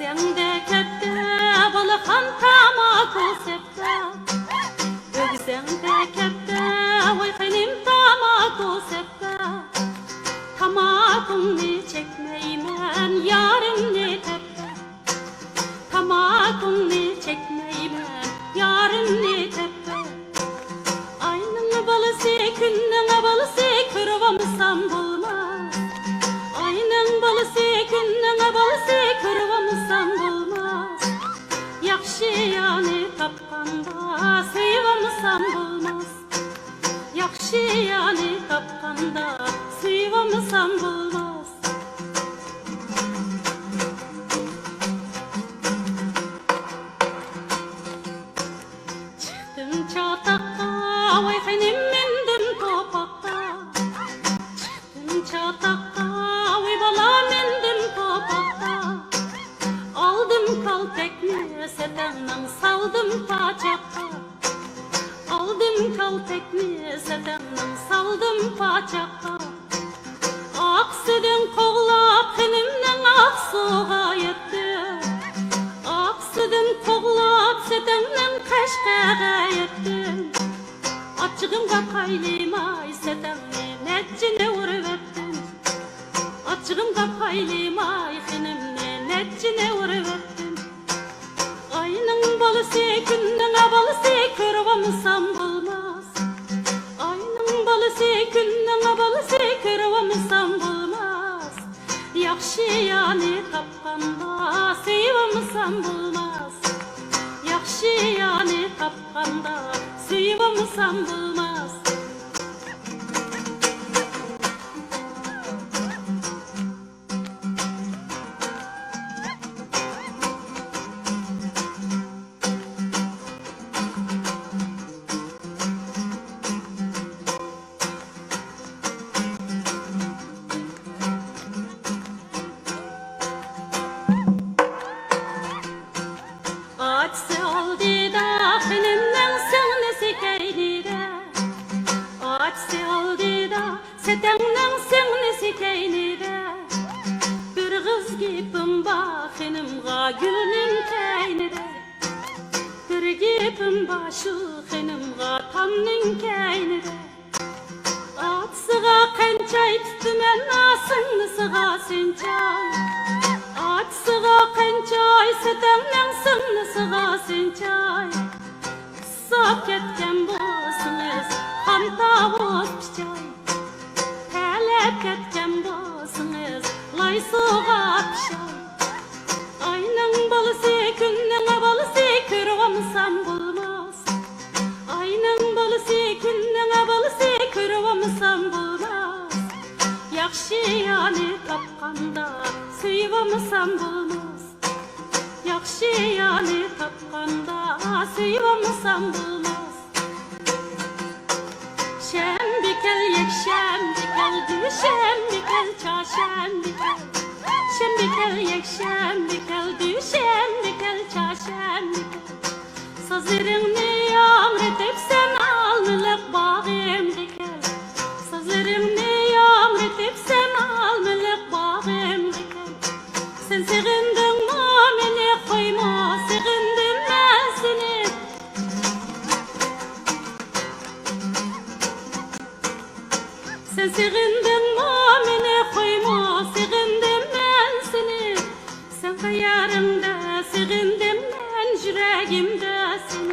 Öksende kette balakan tamaku septa. Öksende kette vay benim tamaku septa. Tamakını çekmeymen yarın ne tepe. Tamakını çekmeymen yarın ne tepe. Aynın balısı günün balısı kırvamsam bulmaz. Aynın balısı günün balısı kırvamsam bulmaz. Yakşı yani tapkanda sıyvamsam bulmaz. Yakşı yani tapkanda sıyvamsam bulmaz. Çıktım çatakka vay benim mindim topakka. Çıktım çatakka vay bala mindim topakka. Aldım kaltekni setemden saldım paçakka. Aldım kaltekni setemden saldım paçakka. Aksıdın koğlap benimden aksuğa yetti. Aksıdın koğlap setemden kaşkağa yetti. Açığımga paylimay setemni netçine uruvettim. Açığımga paylimay benimni netçine uruvettim. Aynın balısı günün balısı kırvamsam bulmaz. Aynın balısı günün balısı kırvamsam bulmaz. Yakşı yani tapkanda sıyvamsam bulmaz. Yakşı yani tapkanda sıyvamsam bulmaz. Açsı oldu da benimden sönesi keynire. Açsı oldu da setemden sönesi keynire. Bir kız gibim bakınımga gülünün keynire. Bir gibim başıqınımga tamnın keynire. Açsıga qançay tutmen asınısıga sençay. Açsıga qançay setemden sınısıga sençay. Sap ketken bolsunuz ham tavus piçay. Talep ketken bolsunuz lay suğa piçay. Aynın balısı günün balısı kırvamsam bulmaz. Aynın balısı günün balısı kırvamsam bulmaz. Yakşı yani tapkanda sıyvamsam bulmaz. Yakşı yani tapkanda sıyvamsam bulmaz. Şembikel yekşembikel düşembikel çaşembikel. Şembikel yekşembikel düşembikel çaşembikel. Sazırını yamretip sen almılık bağımdikel. Sazırını yamretip sen almılık bağımdikel. Sen sığındın mı beni koyma, sığındım ben seni. Sen sığındın mı beni koyma, sığındım ben seni. Sen kıyarımda sığındım ben yüreğimde seni.